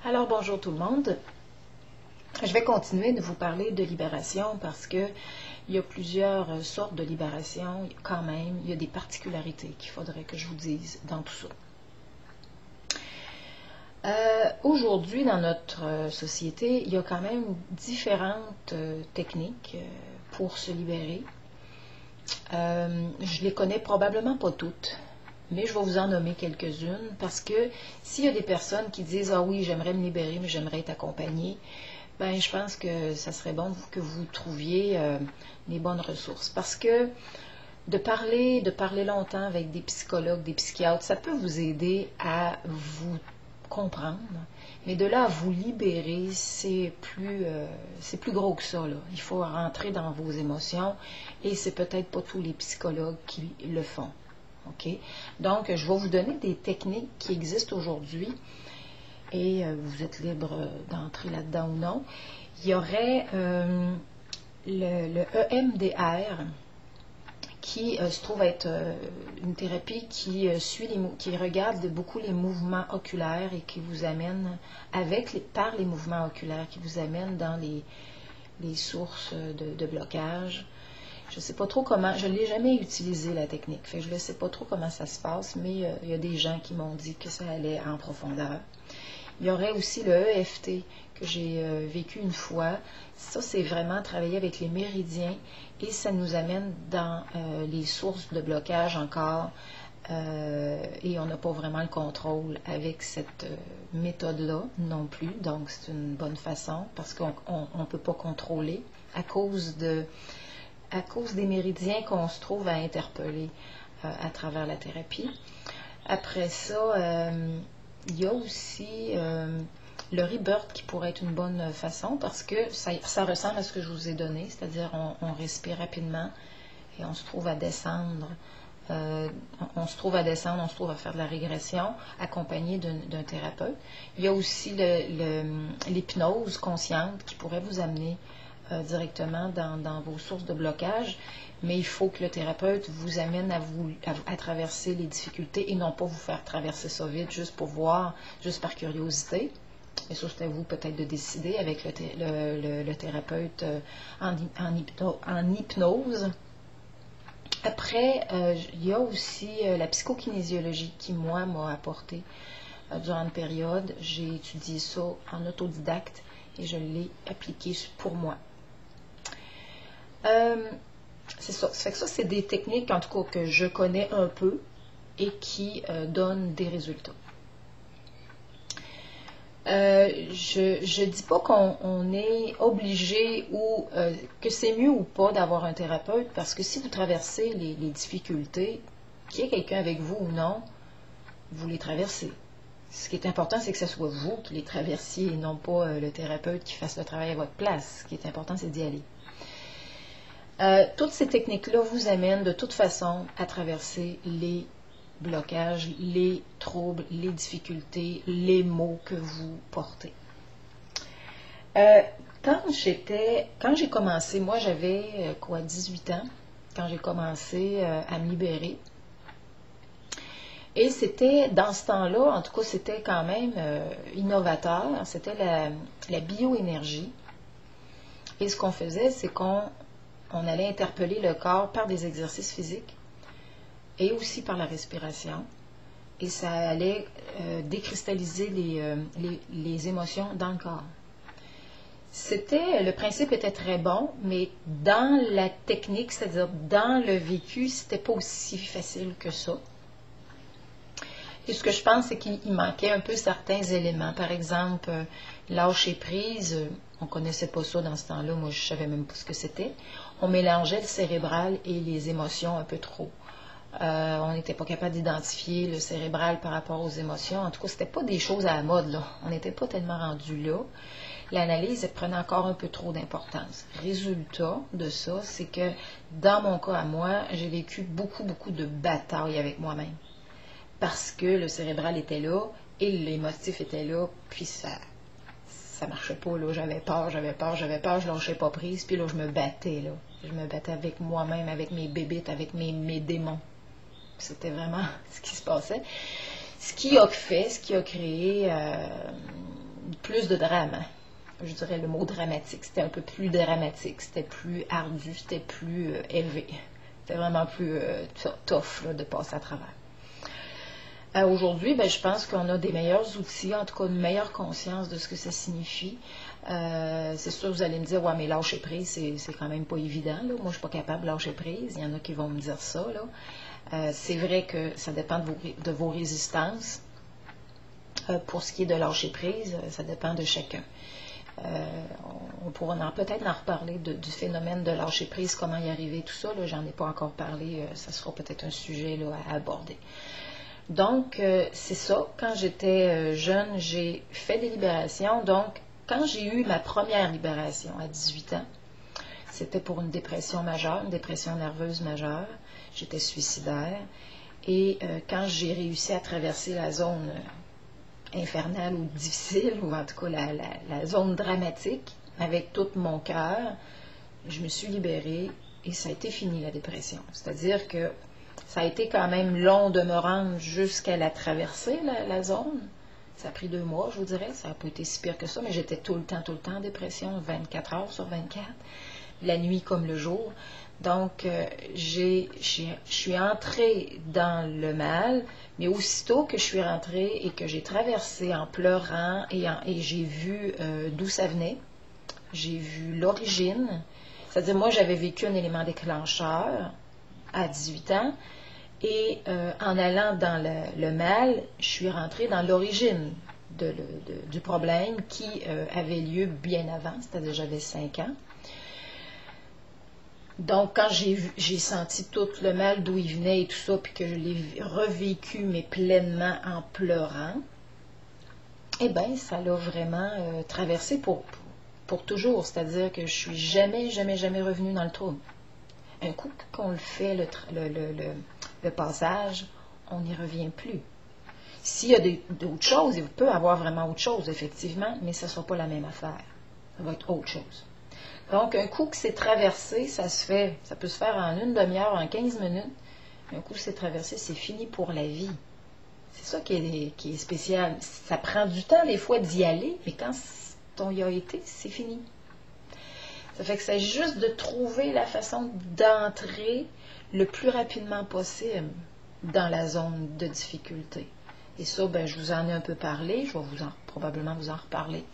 Alors bonjour tout le monde. Je vais continuer de vous parler de libération parce que il y a plusieurs sortes de libération quand même. Il y a des particularités qu'il faudrait que je vous dise dans tout ça. Aujourd'hui, dans notre société, il y a quand même différentes techniques pour se libérer. Je les connais probablement pas toutes, mais je vais vous en nommer quelques-unes parce que s'il y a des personnes qui disent « Ah oui, j'aimerais me libérer, mais j'aimerais être accompagnée », ben, je pense que ça serait bon que vous trouviez les bonnes ressources. Parce que de parler longtemps avec des psychologues, des psychiatres, ça peut vous aider à vous comprendre, mais de là à vous libérer, c'est plus gros que ça, là. Il faut rentrer dans vos émotions et c'est peut-être pas tous les psychologues qui le font. OK? Donc, je vais vous donner des techniques qui existent aujourd'hui et vous êtes libre d'entrer là-dedans ou non. Il y aurait le EMDR qui se trouve être une thérapie qui regarde beaucoup les mouvements oculaires et qui vous amène par les mouvements oculaires, qui vous amène dans les sources de blocage. Je ne sais pas trop comment, je ne l'ai jamais utilisé la technique, fait que je ne sais pas trop comment ça se passe, mais il y a des gens qui m'ont dit que ça allait en profondeur. Il y aurait aussi le EFT que j'ai vécu une fois. Ça, c'est vraiment travailler avec les méridiens et ça nous amène dans les sources de blocage encore et on n'a pas vraiment le contrôle avec cette méthode-là non plus. Donc, c'est une bonne façon parce qu'on ne peut pas contrôler à cause des méridiens qu'on se trouve à interpeller à travers la thérapie. Après ça, il y a aussi le rebirth qui pourrait être une bonne façon parce que ça ressemble à ce que je vous ai donné, c'est-à-dire on respire rapidement et on se trouve à descendre. On se trouve à faire de la régression accompagné d'un thérapeute. Il y a aussi l'hypnose consciente qui pourrait vous amener directement dans vos sources de blocage, mais il faut que le thérapeute vous amène à traverser les difficultés et non pas vous faire traverser ça vite juste pour voir, juste par curiosité. Et ça, c'est à vous peut-être de décider avec le thérapeute en hypnose. Après, il y a aussi la psychokinésiologie qui, moi, m'a apporté durant une période. J'ai étudié ça en autodidacte et je l'ai appliqué pour moi. C'est ça. Ça fait que ça, c'est des techniques, en tout cas, que je connais un peu et qui donnent des résultats. Je dis pas qu'on est obligé ou que c'est mieux ou pas d'avoir un thérapeute parce que si vous traversez les difficultés, qu'il y ait quelqu'un avec vous ou non, vous les traversez. Ce qui est important, c'est que ce soit vous qui les traversiez et non pas le thérapeute qui fasse le travail à votre place. Ce qui est important, c'est d'y aller. Toutes ces techniques-là vous amènent de toute façon à traverser les blocages, les troubles, les difficultés, les maux que vous portez. Quand j'ai commencé, moi j'avais 18 ans, quand j'ai commencé à me libérer. Et c'était, dans ce temps-là, en tout cas, c'était quand même innovateur, c'était la bioénergie. Et ce qu'on faisait, c'est qu'on allait interpeller le corps par des exercices physiques et aussi par la respiration. Et ça allait décristalliser les émotions dans le corps. Le principe était très bon, mais dans la technique, c'est-à-dire dans le vécu, c'était pas aussi facile que ça. Et ce que je pense, c'est qu'il manquait un peu certains éléments. Par exemple, lâcher prise, on ne connaissait pas ça dans ce temps-là, moi je ne savais même pas ce que c'était. On mélangeait le cérébral et les émotions un peu trop. On n'était pas capable d'identifier le cérébral par rapport aux émotions. En tout cas, ce n'était pas des choses à la mode, là. On n'était pas tellement rendu là. L'analyse, elle prenait encore un peu trop d'importance. Résultat de ça, c'est que dans mon cas à moi, j'ai vécu beaucoup, beaucoup de batailles avec moi-même. Parce que le cérébral était là et l'émotif était là, puis ça marchait pas, là. J'avais peur, je lâchais pas prise, puis là, je me battais, là. Je me battais avec moi-même, avec mes bébites, avec mes démons. C'était vraiment ce qui se passait. Ce qui a créé plus de drame. Hein. Je dirais le mot dramatique. C'était un peu plus dramatique, c'était plus ardu, c'était plus élevé. C'était vraiment plus tough là, de passer à travers. Aujourd'hui, ben, je pense qu'on a des meilleurs outils, en tout cas une meilleure conscience de ce que ça signifie. C'est sûr, vous allez me dire, ouais, mais lâcher prise, c'est quand même pas évident. Là. Moi, je ne suis pas capable de lâcher prise. Il y en a qui vont me dire ça. C'est vrai que ça dépend de vos résistances. Pour ce qui est de lâcher prise, ça dépend de chacun. On pourra peut-être en reparler du phénomène de lâcher prise, comment y arriver, tout ça. J'en ai pas encore parlé. Ça sera peut-être un sujet là, à aborder. Donc, c'est ça. Quand j'étais jeune, j'ai fait des libérations. Donc, quand j'ai eu ma première libération à 18 ans, c'était pour une dépression majeure, une dépression nerveuse majeure. J'étais suicidaire. Et quand j'ai réussi à traverser la zone infernale ou difficile, ou en tout cas la zone dramatique, avec tout mon cœur, je me suis libérée et ça a été fini la dépression. C'est-à-dire que ça a été quand même long de me rendre jusqu'à la traversée, la zone. Ça a pris 2 mois, je vous dirais. Ça n'a pas été si pire que ça, mais j'étais tout le temps en dépression, 24 heures sur 24, la nuit comme le jour. Donc, je suis entrée dans le mal, mais aussitôt que je suis rentrée et que j'ai traversé en pleurant et j'ai vu d'où ça venait, j'ai vu l'origine. C'est-à-dire, moi, j'avais vécu un élément déclencheur à 18 ans, et en allant dans le mal, je suis rentrée dans l'origine du problème qui avait lieu bien avant, c'est-à-dire j'avais 5 ans. Donc, quand j'ai senti tout le mal d'où il venait et tout ça, puis que je l'ai revécu, mais pleinement en pleurant, eh bien, ça l'a vraiment traversé pour toujours. C'est-à-dire que je suis jamais revenue dans le trouble. Un coup qu'on le fait, le passage, on n'y revient plus. S'il y a d'autres choses, il peut y avoir vraiment autre chose, effectivement, mais ce ne sera pas la même affaire. Ça va être autre chose. Donc, un coup que c'est traversé, ça peut se faire en une demi-heure, en 15 minutes. Un coup que c'est traversé, c'est fini pour la vie. C'est ça qui est spécial. Ça prend du temps, des fois, d'y aller, mais quand on y a été, c'est fini. Ça fait que c'est juste de trouver la façon d'entrer le plus rapidement possible dans la zone de difficulté. Et ça, ben, je vous en ai un peu parlé. Je vais probablement vous en reparler.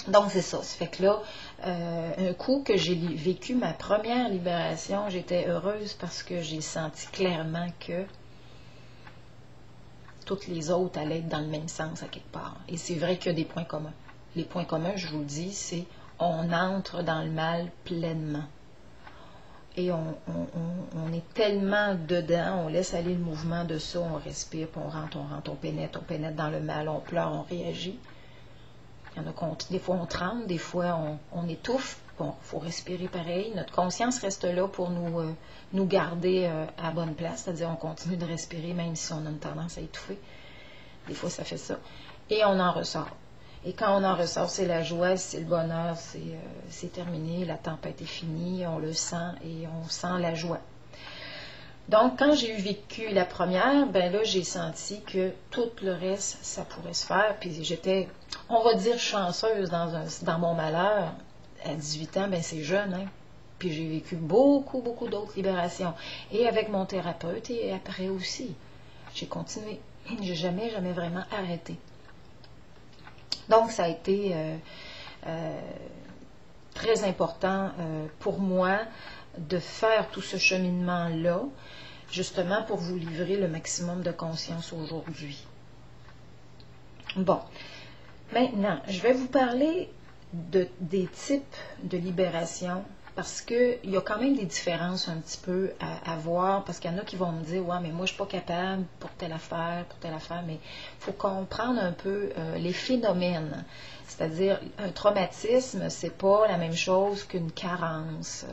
Donc, c'est ça. Ça fait que là, un coup que j'ai vécu ma première libération, j'étais heureuse parce que j'ai senti clairement que toutes les autres allaient être dans le même sens à quelque part. Et c'est vrai qu'il y a des points communs. Les points communs, je vous le dis, c'est on entre dans le mal pleinement. Et on est tellement dedans, on laisse aller le mouvement de ça, on respire, puis on rentre, on pénètre dans le mal, on pleure, on réagit. Il y en a des fois on tremble, des fois on étouffe. Bon, il faut respirer pareil. Notre conscience reste là pour nous garder à la bonne place, c'est-à-dire on continue de respirer même si on a une tendance à étouffer. Des fois ça fait ça. Et on en ressort. Et quand on en ressort, c'est la joie, c'est le bonheur, c'est terminé, la tempête est finie, on le sent et on sent la joie. Donc, quand j'ai vécu la première, ben là, j'ai senti que tout le reste, ça pourrait se faire. Puis j'étais, on va dire, chanceuse dans mon malheur. À 18 ans, ben c'est jeune, hein. Puis j'ai vécu beaucoup d'autres libérations. Et avec mon thérapeute, et après aussi. J'ai continué. J'ai jamais vraiment arrêté. Donc, ça a été très important pour moi de faire tout ce cheminement-là, justement pour vous livrer le maximum de conscience aujourd'hui. Bon, maintenant, je vais vous parler des types de libération, parce qu'il y a quand même des différences un petit peu à voir, parce qu'il y en a qui vont me dire « Ouais, mais moi, je ne suis pas capable pour telle affaire, mais il faut comprendre un peu les phénomènes. C'est-à-dire, un traumatisme, c'est pas la même chose qu'une carence.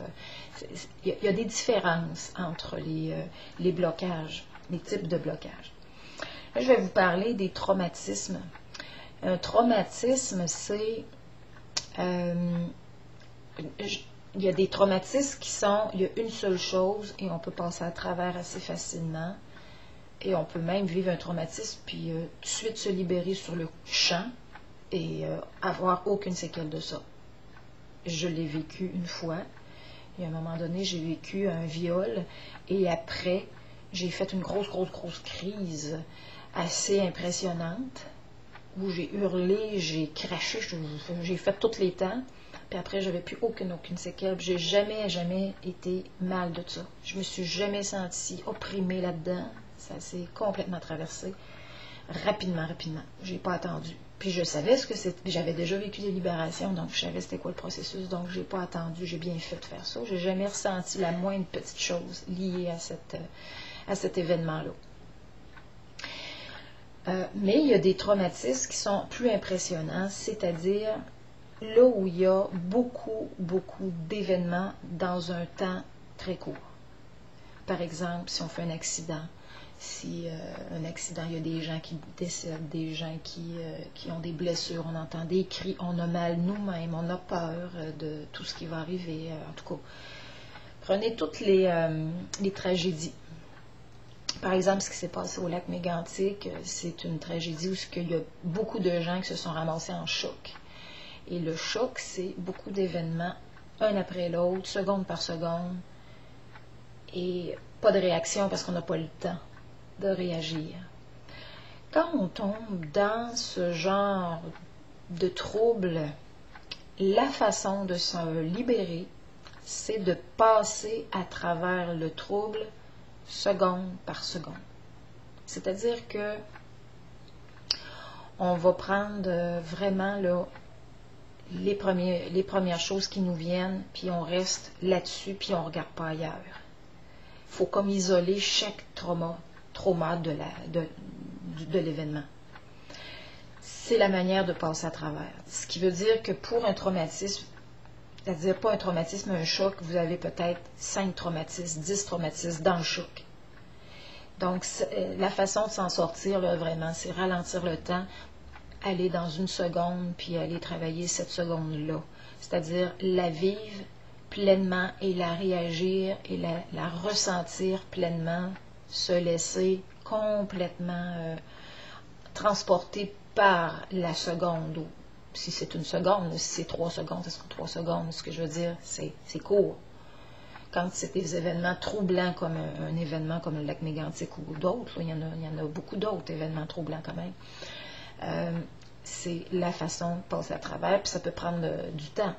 Il y a des différences entre les blocages, les types de blocages. Là, je vais vous parler des traumatismes. Un traumatisme, c'est... il y a des traumatismes il y a une seule chose et on peut passer à travers assez facilement. Et on peut même vivre un traumatisme puis tout de suite se libérer sur le champ. et avoir aucune séquelle de ça. Je l'ai vécu une fois. Et à un moment donné, j'ai vécu un viol et après, j'ai fait une grosse crise assez impressionnante où j'ai hurlé, j'ai craché, j'ai fait tous les temps. Puis après, j'avais plus aucune séquelle. J'ai jamais été mal de ça. Je me suis jamais sentie opprimée là-dedans. Ça s'est complètement traversé. Rapidement. J'ai pas attendu. Puis je savais ce que c'était. J'avais déjà vécu des libérations, donc je savais c'était quoi le processus. Donc j'ai pas attendu. J'ai bien fait de faire ça. J'ai jamais ressenti la moindre petite chose liée à cet événement-là. Mais il y a des traumatismes qui sont plus impressionnants, c'est-à-dire là où il y a beaucoup d'événements dans un temps très court. Par exemple, si on fait un accident, si un accident, il y a des gens qui décèdent, des gens qui ont des blessures, on entend des cris, on a mal nous-mêmes, on a peur de tout ce qui va arriver. En tout cas, prenez toutes les tragédies. Par exemple, ce qui s'est passé au lac Mégantic, c'est une tragédie où il y a beaucoup de gens qui se sont ramassés en choc. Et le choc, c'est beaucoup d'événements, un après l'autre, seconde par seconde, et pas de réaction parce qu'on n'a pas le temps de réagir. Quand on tombe dans ce genre de trouble, la façon de se libérer, c'est de passer à travers le trouble seconde par seconde. C'est-à-dire que on va prendre vraiment là, les premières choses qui nous viennent, puis on reste là-dessus, puis on ne regarde pas ailleurs. Il faut comme isoler chaque trauma de l'événement. C'est la manière de passer à travers. Ce qui veut dire que pour un traumatisme, c'est-à-dire pas un traumatisme, un choc, vous avez peut-être 5 traumatismes, 10 traumatismes dans le choc. Donc, la façon de s'en sortir, là, vraiment, c'est ralentir le temps, aller dans une seconde, puis aller travailler cette seconde-là. C'est-à-dire la vivre pleinement et la réagir et la ressentir pleinement, se laisser complètement transporter par la seconde. Ou si c'est une seconde, si c'est 3 secondes, ce sera 3 secondes. Ce que je veux dire, c'est court. Quand c'est des événements troublants comme un événement comme le lac Mégantic ou d'autres, il y en a beaucoup d'autres événements troublants quand même. C'est la façon de passer à travers, puis ça peut prendre du temps.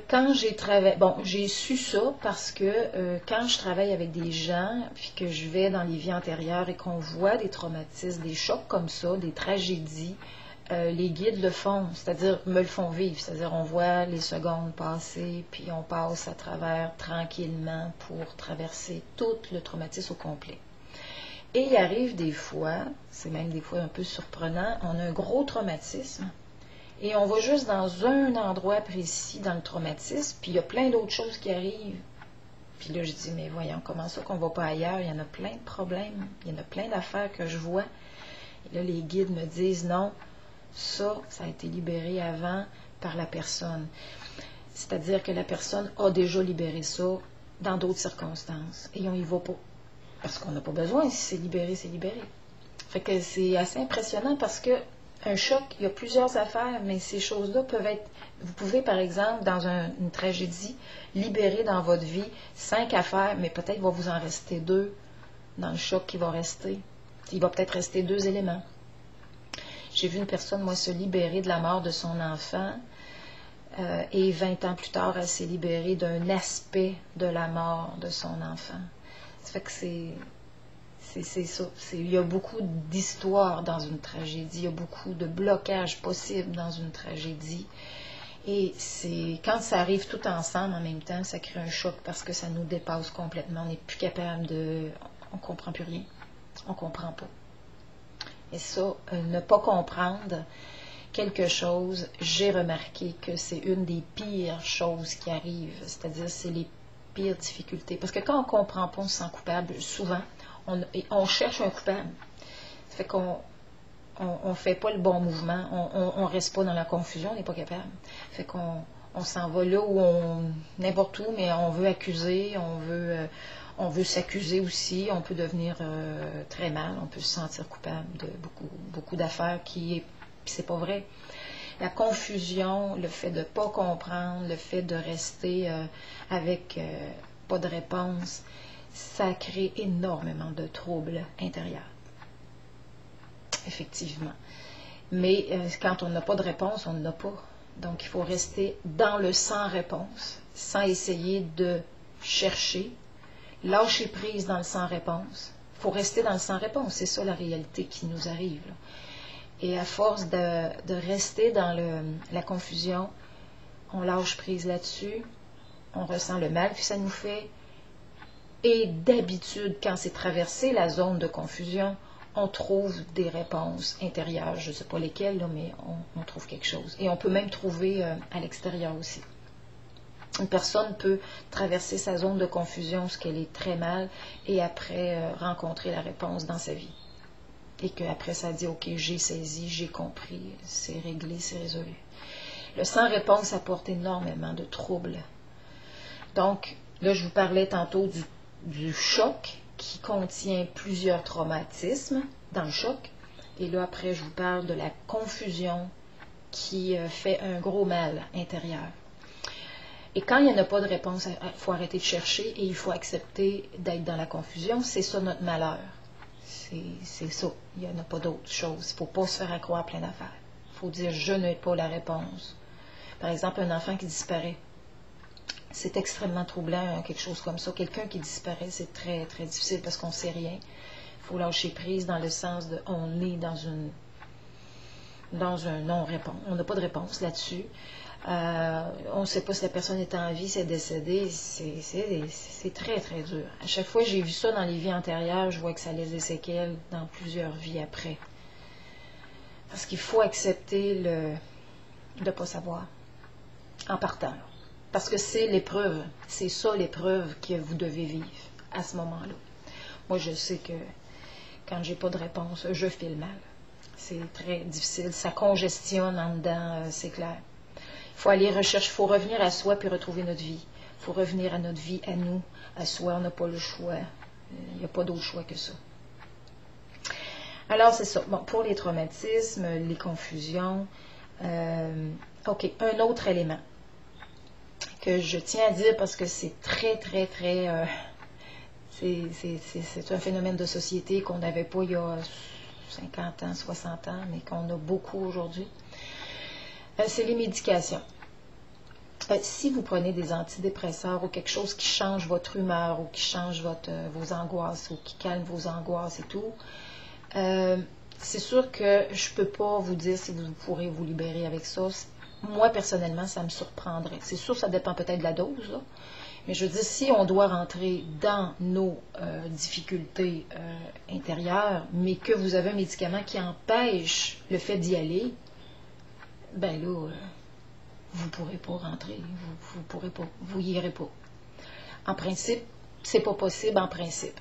Quand j'ai travaillé, j'ai su ça parce que quand je travaille avec des gens, puis que je vais dans les vies antérieures et qu'on voit des traumatismes, des chocs comme ça, des tragédies, les guides le font, c'est-à-dire me le font vivre, c'est-à-dire on voit les secondes passer, puis on passe à travers tranquillement pour traverser tout le traumatisme au complet. Et il arrive des fois, c'est même des fois un peu surprenant, on a un gros traumatisme, et on va juste dans un endroit précis dans le traumatisme, puis il y a plein d'autres choses qui arrivent. Puis là, je dis, mais voyons, comment ça qu'on ne va pas ailleurs? Il y en a plein de problèmes, il y en a plein d'affaires que je vois. Et là, les guides me disent, non, ça a été libéré avant par la personne. C'est-à-dire que la personne a déjà libéré ça dans d'autres circonstances. Et on n'y va pas. Parce qu'on n'a pas besoin, si c'est libéré, c'est libéré. Fait que c'est assez impressionnant parce que un choc, il y a plusieurs affaires, mais ces choses-là peuvent être... Vous pouvez, par exemple, dans une tragédie, libérer dans votre vie 5 affaires, mais peut-être va vous en rester 2 dans le choc qui va rester. Il va peut-être rester 2 éléments. J'ai vu une personne, moi, se libérer de la mort de son enfant, et 20 ans plus tard, elle s'est libérée d'un aspect de la mort de son enfant. Ça fait que c'est ça. Il y a beaucoup d'histoires dans une tragédie, il y a beaucoup de blocages possibles dans une tragédie. Et quand ça arrive tout ensemble en même temps, ça crée un choc parce que ça nous dépasse complètement. On n'est plus capable on ne comprend plus rien. On ne comprend pas. Et ça, ne pas comprendre quelque chose, j'ai remarqué que c'est une des pires choses qui arrivent. C'est-à-dire, c'est les pires difficultés. Parce que quand on ne comprend pas, on se sent coupable. Souvent, on cherche un coupable. Ça fait qu'on ne fait pas le bon mouvement. On ne reste pas dans la confusion, on n'est pas capable. Ça fait qu'on s'en va là où n'importe où, mais on veut accuser, on veut s'accuser aussi, on peut devenir très mal, on peut se sentir coupable de beaucoup d'affaires qui Puis c'est pas vrai. La confusion, le fait de ne pas comprendre, le fait de rester avec pas de réponse, ça crée énormément de troubles intérieurs. Effectivement. Mais quand on n'a pas de réponse, on n'en a pas. Donc il faut rester dans le sans réponse, sans essayer de chercher, lâcher prise dans le sans réponse. Il faut rester dans le sans réponse, c'est ça la réalité qui nous arrive, là. Et à force de rester dans la confusion, on lâche prise là-dessus, on ressent le mal que ça nous fait. Et d'habitude, quand c'est traversé la zone de confusion, on trouve des réponses intérieures. Je ne sais pas lesquelles, là, mais on trouve quelque chose. Et on peut même trouver à l'extérieur aussi. Une personne peut traverser sa zone de confusion, ce qu'elle est très mal, et après rencontrer la réponse dans sa vie. Et qu'après ça dit, ok, j'ai saisi, j'ai compris, c'est réglé, c'est résolu. Le sans réponse apporte énormément de troubles. Donc, là, je vous parlais tantôt du choc qui contient plusieurs traumatismes dans le choc. Et là, après, je vous parle de la confusion qui fait un gros mal intérieur. Et quand il n'y en a pas de réponse, il faut arrêter de chercher et il faut accepter d'être dans la confusion. C'est ça notre malheur. C'est ça. Il n'y en a pas d'autre chose. Il ne faut pas se faire accroire plein d'affaires. Il faut dire, je n'ai pas la réponse. Par exemple, un enfant qui disparaît. C'est extrêmement troublant, quelque chose comme ça. Quelqu'un qui disparaît, c'est très, très difficile parce qu'on ne sait rien. Il faut lâcher prise dans le sens de on est dans un non-réponse. On n'a pas de réponse là-dessus. On ne sait pas si la personne est en vie, si elle est décédée. C'est très, très dur. À chaque fois que j'ai vu ça dans les vies antérieures, je vois que ça laisse des séquelles dans plusieurs vies après. Parce qu'il faut accepter de ne pas savoir en partant. Parce que c'est l'épreuve. C'est ça l'épreuve que vous devez vivre à ce moment-là. Moi, je sais que quand j'ai pas de réponse, je file mal. C'est très difficile. Ça congestionne en dedans, c'est clair. Il faut aller rechercher, il faut revenir à soi puis retrouver notre vie. Il faut revenir à notre vie, à nous, à soi. On n'a pas le choix. Il n'y a pas d'autre choix que ça. Alors, c'est ça. Bon, pour les traumatismes, les confusions. OK, un autre élément que je tiens à dire parce que c'est très, très, très... c'est un phénomène de société qu'on n'avait pas il y a 50 ans, 60 ans, mais qu'on a beaucoup aujourd'hui. C'est les médications. Si vous prenez des antidépresseurs ou quelque chose qui change votre humeur ou qui change vos angoisses ou qui calme vos angoisses et tout, c'est sûr que je ne peux pas vous dire si vous pourrez vous libérer avec ça. Moi, personnellement, ça me surprendrait. C'est sûr, ça dépend peut-être de la dose, là. Mais je veux dire, si on doit rentrer dans nos difficultés intérieures, mais que vous avez un médicament qui empêche le fait d'y aller, ben là, vous ne pourrez pas rentrer, vous pourrez pas, vous y irez pas. En principe, c'est pas possible en principe.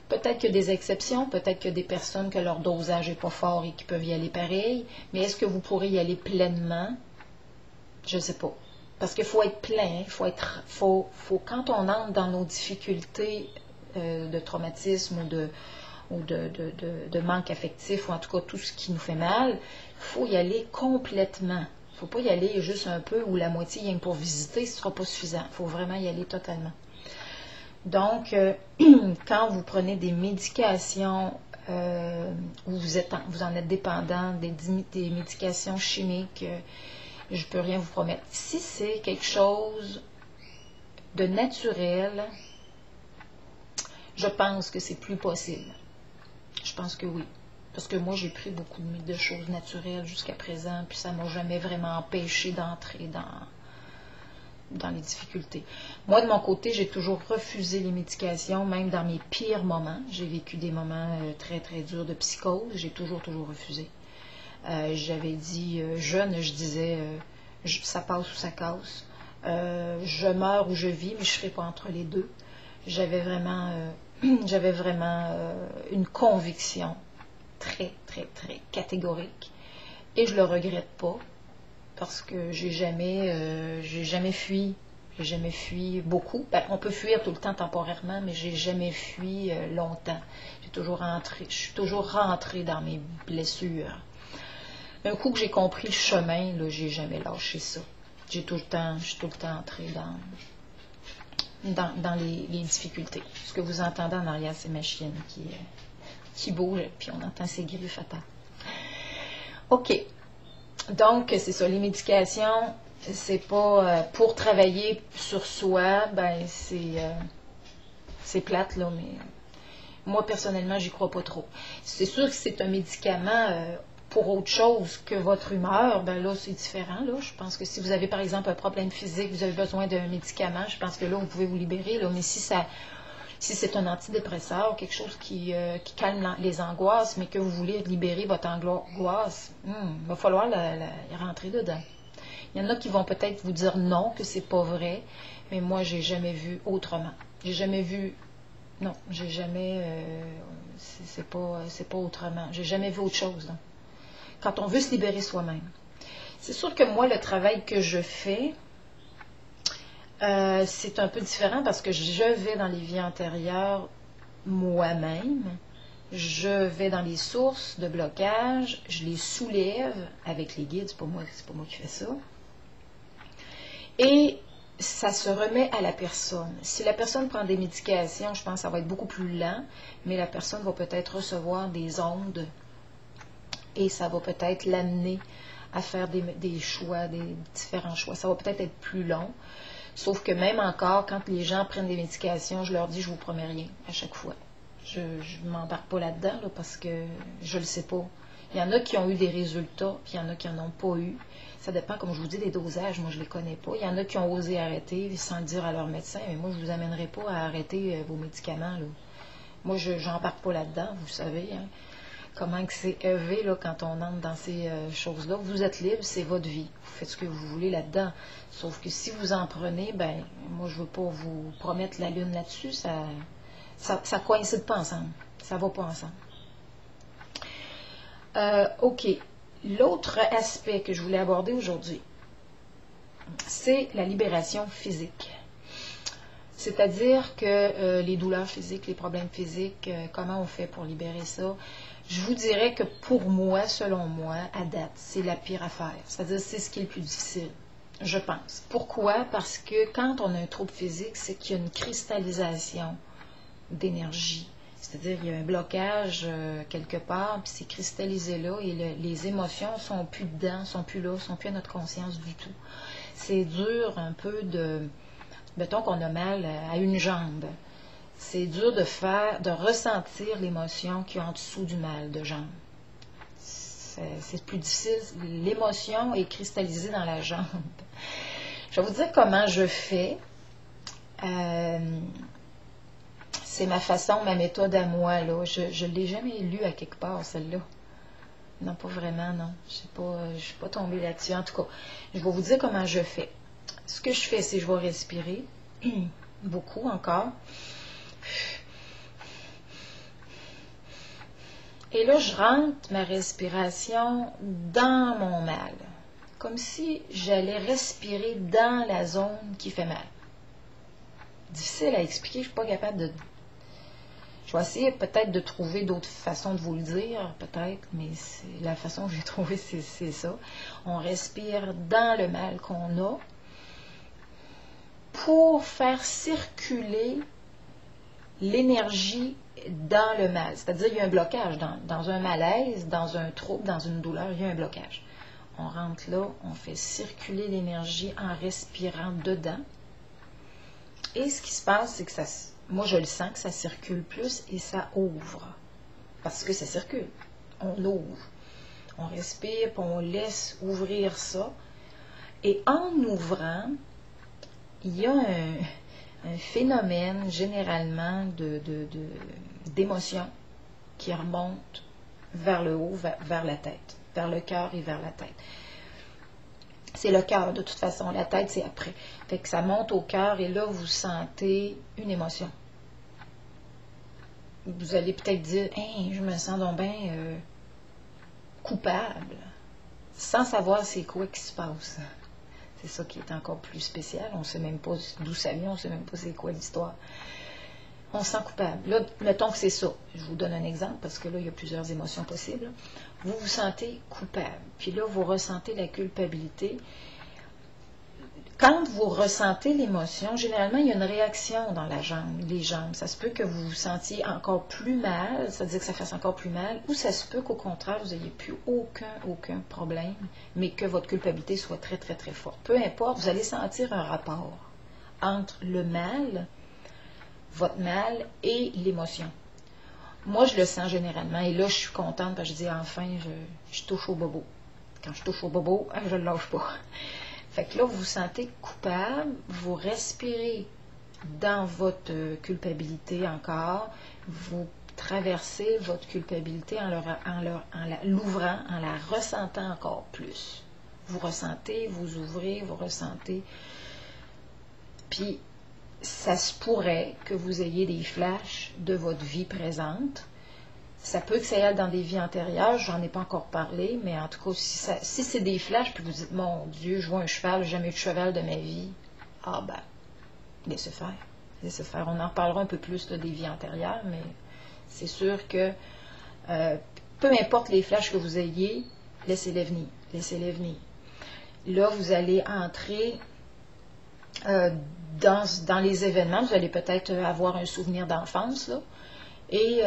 Peut-être qu'il y a des exceptions, peut-être qu'il y a des personnes que leur dosage n'est pas fort et qui peuvent y aller pareil, mais est-ce que vous pourrez y aller pleinement? Je ne sais pas. Parce qu'il faut être plein, faut quand on entre dans nos difficultés de traumatisme ou de manque affectif, ou en tout cas tout ce qui nous fait mal, il faut y aller complètement. Il ne faut pas y aller juste un peu ou la moitié rien que pour visiter, ce ne sera pas suffisant. Il faut vraiment y aller totalement. Donc, quand vous prenez des médications où vous en êtes dépendant, des médications chimiques, je ne peux rien vous promettre. Si c'est quelque chose de naturel, je pense que c'est plus possible. Je pense que oui. Parce que moi, j'ai pris beaucoup de choses naturelles jusqu'à présent, puis ça ne m'a jamais vraiment empêché d'entrer dans les difficultés. Moi, de mon côté, j'ai toujours refusé les médications, même dans mes pires moments. J'ai vécu des moments très, très durs de psychose. J'ai toujours refusé. J'avais dit, jeune, je disais, ça passe ou ça casse. Je meurs ou je vis, mais je ne serai pas entre les deux. J'avais vraiment une conviction très, très, très catégorique. Et je ne le regrette pas, parce que j'ai jamais fui. J'ai jamais fui beaucoup. Ben, on peut fuir tout le temps temporairement, mais j'ai jamais fui longtemps. Je suis toujours rentrée dans mes blessures. Un coup que j'ai compris le chemin, là, j'ai jamais lâché ça. Je suis tout le temps entrée dans les difficultés. Ce que vous entendez en arrière, c'est ma chienne qui bouge, puis on entend ses griffes à terre. OK. Donc, c'est ça, les médications, c'est pas pour travailler sur soi, ben c'est plate, là, mais moi, personnellement, j'y crois pas trop. C'est sûr que c'est un médicament pour autre chose que votre humeur, ben là, c'est différent, là. Je pense que si vous avez, par exemple, un problème physique, vous avez besoin d'un médicament, je pense que là, vous pouvez vous libérer, là. Mais si c'est un antidépresseur, quelque chose qui calme les angoisses, mais que vous voulez libérer votre angoisse, il va falloir rentrer dedans. Il y en a qui vont peut-être vous dire non, que c'est pas vrai, mais moi, j'ai jamais vu autrement. J'ai jamais vu... Non, j'ai jamais... c'est pas autrement. J'ai jamais vu autre chose, là. Quand on veut se libérer soi-même. C'est sûr que moi, le travail que je fais, c'est un peu différent parce que je vais dans les vies antérieures moi-même. Je vais dans les sources de blocage, je les soulève avec les guides, c'est pas moi qui fais ça. Et ça se remet à la personne. Si la personne prend des médications, je pense que ça va être beaucoup plus lent, mais la personne va peut-être recevoir des ondes et ça va peut-être l'amener à faire des choix, des différents choix. Ça va peut-être être plus long, sauf que même encore, quand les gens prennent des médications, je leur dis, je vous promets rien à chaque fois. Je ne m'embarque pas là-dedans là, parce que je le sais pas. Il y en a qui ont eu des résultats, puis il y en a qui n'en ont pas eu. Ça dépend, comme je vous dis, des dosages. Moi, je ne les connais pas. Il y en a qui ont osé arrêter sans le dire à leur médecin. Mais moi, je ne vous amènerai pas à arrêter vos médicaments, là. Moi, je n'embarque pas là-dedans, vous savez. Hein, comment que c'est élevé là, quand on entre dans ces choses-là. Vous êtes libre, c'est votre vie. Vous faites ce que vous voulez là-dedans. Sauf que si vous en prenez, ben moi, je ne veux pas vous promettre la lune là-dessus. Ça coïncide pas ensemble. Ça va pas ensemble. OK. L'autre aspect que je voulais aborder aujourd'hui, c'est la libération physique. C'est-à-dire que les douleurs physiques, les problèmes physiques, comment on fait pour libérer ça? Je vous dirais que pour moi, selon moi, à date, c'est la pire affaire. C'est-à-dire c'est ce qui est le plus difficile, je pense. Pourquoi? Parce que quand on a un trouble physique, c'est qu'il y a une cristallisation d'énergie. C'est-à-dire qu'il y a un blocage quelque part, puis c'est cristallisé là, et les émotions sont plus dedans, sont plus là, sont plus à notre conscience du tout. C'est dur un peu mettons qu'on a mal à une jambe. C'est dur de ressentir l'émotion qui est en dessous du mal de jambe. C'est plus difficile. L'émotion est cristallisée dans la jambe. Je vais vous dire comment je fais. C'est ma façon, ma méthode à moi, là. Je ne l'ai jamais lue à quelque part, celle-là. Non, pas vraiment, non. Je ne suis pas tombée là-dessus. En tout cas, je vais vous dire comment je fais. Ce que je fais, c'est que je vais respirer beaucoup encore. Et là, je rentre ma respiration dans mon mal. Comme si j'allais respirer dans la zone qui fait mal. Difficile à expliquer, je ne suis pas capable de... Je vais essayer peut-être de trouver d'autres façons de vous le dire, peut-être, mais la façon que j'ai trouvée, c'est ça. On respire dans le mal qu'on a pour faire circuler l'énergie dans le mal. C'est-à-dire qu'il y a un blocage dans un malaise, dans un trouble, dans une douleur, il y a un blocage. On rentre là, on fait circuler l'énergie en respirant dedans. Et ce qui se passe, c'est que moi je le sens que ça circule plus et ça ouvre. Parce que ça circule. On l'ouvre. On respire, puis on laisse ouvrir ça. Et en ouvrant, il y a un phénomène généralement d'émotion qui remonte vers le haut, vers la tête, vers le cœur et vers la tête. C'est le cœur, de toute façon. La tête, c'est après. Fait que ça monte au cœur et là, vous sentez une émotion. Vous allez peut-être dire, hey, je me sens donc bien coupable, sans savoir c'est quoi qui se passe. C'est ça qui est encore plus spécial. On ne sait même pas d'où ça vient, on ne sait même pas c'est quoi l'histoire. on se sent coupable. Là, mettons que c'est ça. Je vous donne un exemple parce que là, il y a plusieurs émotions possibles. Vous vous sentez coupable. Puis là, vous ressentez la culpabilité. Quand vous ressentez l'émotion, généralement, il y a une réaction dans les jambes. Ça se peut que vous vous sentiez encore plus mal, ça veut dire que ça fasse encore plus mal, ou ça se peut qu'au contraire, vous n'ayez plus aucun problème, mais que votre culpabilité soit très, très, très forte. Peu importe, vous allez sentir un rapport entre le mal, votre mal et l'émotion. Moi, je le sens généralement, et là, je suis contente parce que je dis, enfin, je touche au bobo. Quand je touche au bobo, je ne le lâche pas. Fait que là, vous vous sentez coupable, vous respirez dans votre culpabilité encore, vous traversez votre culpabilité en l'ouvrant, en la ressentant encore plus. Vous ressentez, vous ouvrez, vous ressentez. Puis, ça se pourrait que vous ayez des flashs de votre vie présente. Ça peut que ça aille dans des vies antérieures, j'en ai pas encore parlé, mais en tout cas, si c'est des flashs, puis vous dites, mon Dieu, je vois un cheval, j'ai jamais eu de cheval de ma vie, ah ben, laissez faire. Laissez faire. On en reparlera un peu plus là, des vies antérieures, mais c'est sûr que peu importe les flashs que vous ayez, laissez-les venir. Laissez-les venir. Là, vous allez entrer dans les événements, vous allez peut-être avoir un souvenir d'enfance, là, et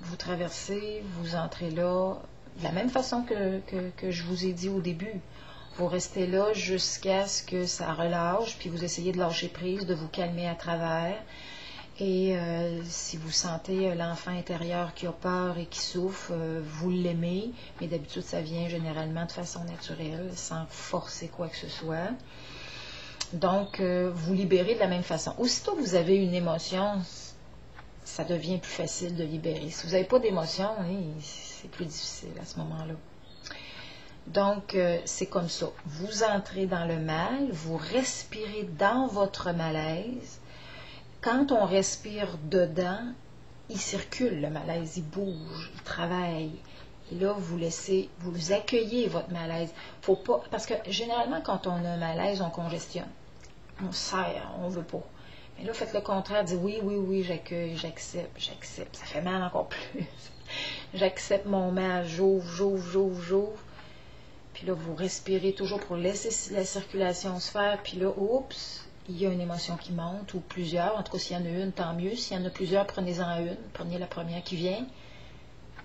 vous traversez, vous entrez là, de la même façon que je vous ai dit au début. Vous restez là jusqu'à ce que ça relâche, puis vous essayez de lâcher prise, de vous calmer à travers. Et si vous sentez l'enfant intérieur qui a peur et qui souffre, vous l'aimez, mais d'habitude ça vient généralement de façon naturelle, sans forcer quoi que ce soit. Donc, vous libérez de la même façon. Aussitôt que vous avez une émotion, ça devient plus facile de libérer. Si vous n'avez pas d'émotion, c'est plus difficile à ce moment-là. Donc, c'est comme ça. Vous entrez dans le mal, vous respirez dans votre malaise. Quand on respire dedans, il circule le malaise, il bouge, il travaille. Et là, vous accueillez votre malaise. Faut pas, parce que généralement, quand on a un malaise, on congestionne. On serre, on ne veut pas. Mais là, faites le contraire, dites oui, j'accueille, j'accepte. Ça fait mal encore plus. J'accepte mon mal, j'ouvre. Puis là, vous respirez toujours pour laisser la circulation se faire. Puis là, oups, il y a une émotion qui monte, ou plusieurs. En tout cas, s'il y en a une, tant mieux. S'il y en a plusieurs, prenez-en une. Prenez la première qui vient.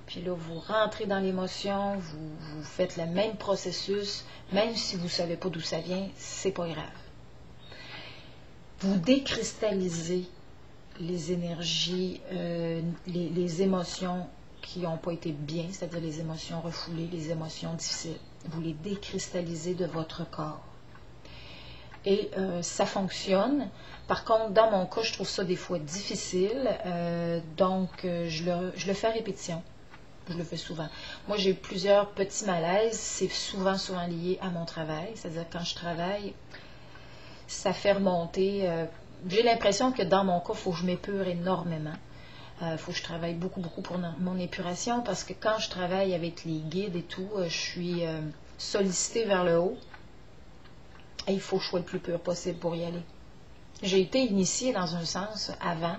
Puis là, vous rentrez dans l'émotion, vous faites le même processus. Même si vous ne savez pas d'où ça vient, c'est pas grave. Vous décristallisez les énergies, les émotions qui n'ont pas été bien, c'est-à-dire les émotions refoulées, les émotions difficiles. Vous les décristallisez de votre corps. Et ça fonctionne. Par contre, dans mon cas, je trouve ça des fois difficile, donc je le fais à répétition. Je le fais souvent. Moi, j'ai eu plusieurs petits malaises. C'est souvent lié à mon travail. C'est-à-dire quand je travaille, ça fait remonter. J'ai l'impression que dans mon cas, il faut que je m'épure énormément. Il faut que je travaille beaucoup pour mon épuration parce que quand je travaille avec les guides et tout, je suis sollicitée vers le haut et il faut que je sois le plus pur possible pour y aller. J'ai été initiée dans un sens avant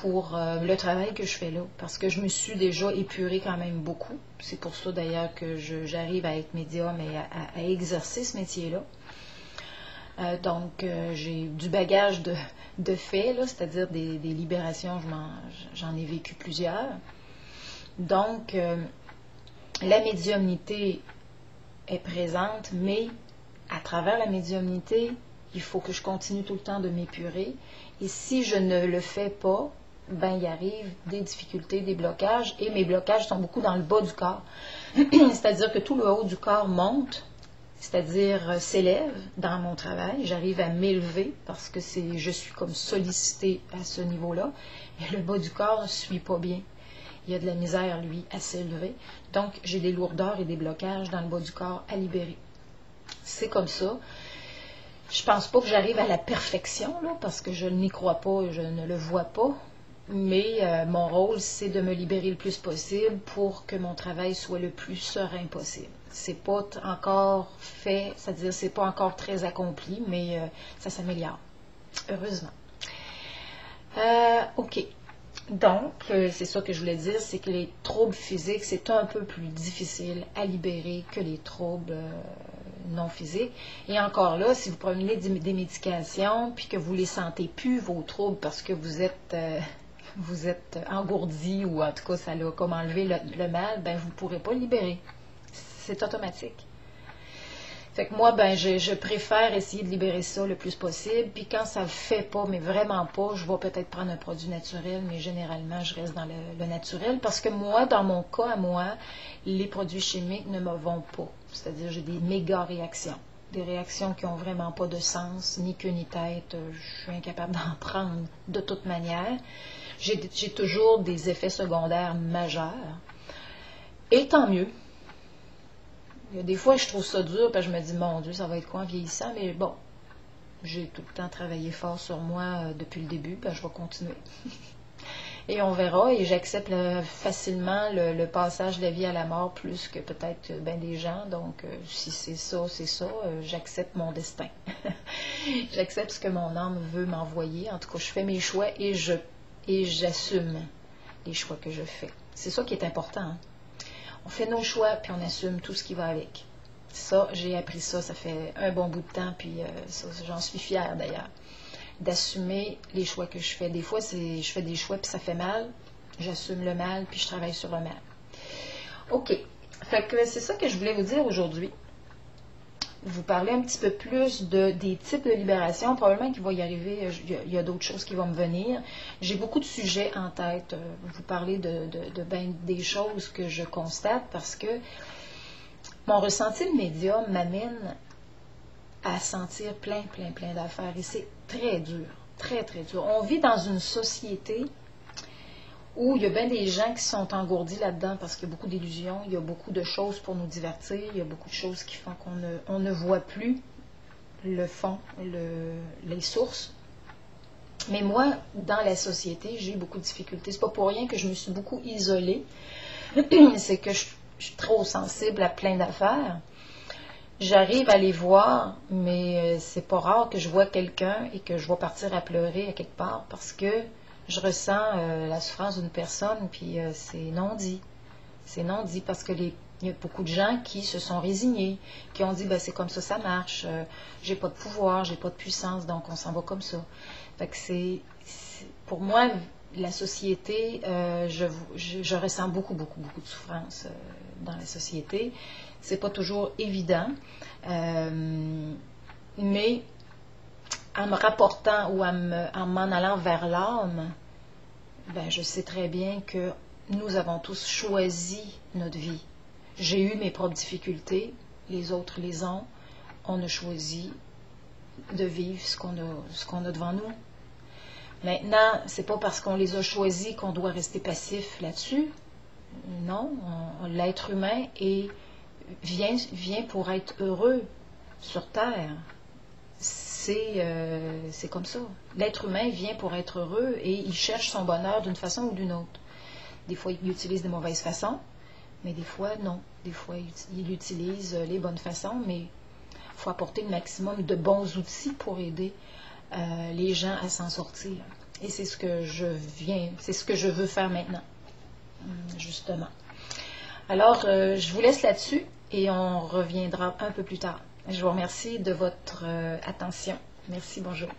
pour le travail que je fais là, parce que je me suis déjà épurée quand même beaucoup. C'est pour ça d'ailleurs que j'arrive à être médium et à exercer ce métier-là. Donc, j'ai du bagage de faits, c'est-à-dire des libérations, j'en ai vécu plusieurs. Donc, la médiumnité est présente, mais à travers la médiumnité, il faut que je continue tout le temps de m'épurer. Et si je ne le fais pas, ben il arrive des difficultés, des blocages, et mes blocages sont beaucoup dans le bas du corps. C'est-à-dire que tout le haut du corps monte, c'est-à-dire s'élève dans mon travail. J'arrive à m'élever parce que je suis comme sollicitée à ce niveau-là. Et le bas du corps ne suit pas bien. Il y a de la misère, lui, à s'élever. Donc, j'ai des lourdeurs et des blocages dans le bas du corps à libérer. C'est comme ça. Je pense pas que j'arrive à la perfection, là, parce que je n'y crois pas et je ne le vois pas. Mais mon rôle, c'est de me libérer le plus possible pour que mon travail soit le plus serein possible. C'est pas encore fait, c'est-à-dire c'est pas encore très accompli, mais ça s'améliore, heureusement. OK. Donc, c'est ça que je voulais dire, c'est que les troubles physiques, c'est un peu plus difficile à libérer que les troubles non physiques. Et encore là, si vous prenez des médications, puis que vous ne les sentez plus, vos troubles, parce que vous êtes engourdi, ou en tout cas, ça l'a comme enlevé le mal, ben vous ne pourrez pas le libérer. C'est automatique. Fait que moi, ben, je préfère essayer de libérer ça le plus possible. Puis quand ça ne le fait pas, mais vraiment pas, je vais peut-être prendre un produit naturel, mais généralement, je reste dans le naturel. Parce que moi, dans mon cas à moi, les produits chimiques ne me vont pas. C'est-à-dire, j'ai des méga réactions. Des réactions qui n'ont vraiment pas de sens, ni queue ni tête. Je suis incapable d'en prendre de toute manière. J'ai toujours des effets secondaires majeurs. Et tant mieux. Il y a des fois, je trouve ça dur, parce que je me dis, mon Dieu, ça va être quoi en vieillissant? Mais bon, j'ai tout le temps travaillé fort sur moi depuis le début, puis je vais continuer. Et on verra, et j'accepte facilement le passage de la vie à la mort, plus que peut-être ben des gens. Donc, si c'est ça, j'accepte mon destin. J'accepte ce que mon âme veut m'envoyer. En tout cas, je fais mes choix et j'assume les choix que je fais. C'est ça qui est important, hein? On fait nos choix, puis on assume tout ce qui va avec. Ça, j'ai appris ça, ça fait un bon bout de temps, puis j'en suis fière d'ailleurs, d'assumer les choix que je fais. Des fois, je fais des choix, puis ça fait mal, j'assume le mal, puis je travaille sur le mal. OK, fait que c'est ça que je voulais vous dire aujourd'hui. Vous parler un petit peu plus des types de libération. Probablement qu'il va y arriver, il y a d'autres choses qui vont me venir. J'ai beaucoup de sujets en tête. Vous parler de ben des choses que je constate parce que mon ressenti de médium m'amène à sentir plein d'affaires. Et c'est très dur, très dur. On vit dans une société où il y a bien des gens qui sont engourdis là-dedans parce qu'il y a beaucoup d'illusions, il y a beaucoup de choses pour nous divertir, il y a beaucoup de choses qui font qu'on ne voit plus le fond, les sources. Mais moi, dans la société, j'ai eu beaucoup de difficultés. C'est pas pour rien que je me suis beaucoup isolée. C'est que je suis trop sensible à plein d'affaires. J'arrive à les voir, mais c'est pas rare que je vois quelqu'un et que je vais partir à pleurer à quelque part parce que je ressens la souffrance d'une personne, puis c'est non dit. C'est non dit parce que il y a beaucoup de gens qui se sont résignés, qui ont dit ben, c'est comme ça marche, j'ai pas de pouvoir, j'ai pas de puissance, donc on s'en va comme ça. Fait que pour moi, la société, je ressens beaucoup de souffrance dans la société. C'est pas toujours évident, mais en me rapportant ou en m'en allant vers l'âme, ben, je sais très bien que nous avons tous choisi notre vie. J'ai eu mes propres difficultés, les autres les ont. On a choisi de vivre ce qu'on a devant nous. Maintenant, c'est pas parce qu'on les a choisis qu'on doit rester passif là-dessus. Non, l'être humain vient pour être heureux sur Terre. C'est comme ça. L'être humain vient pour être heureux et il cherche son bonheur d'une façon ou d'une autre. Des fois, il utilise de mauvaises façons, mais des fois, non. Des fois, il utilise les bonnes façons, mais il faut apporter le maximum de bons outils pour aider les gens à s'en sortir. Et c'est ce que c'est ce que je veux faire maintenant, justement. Alors, je vous laisse là-dessus et on reviendra un peu plus tard. Je vous remercie de votre attention. Merci, bonjour.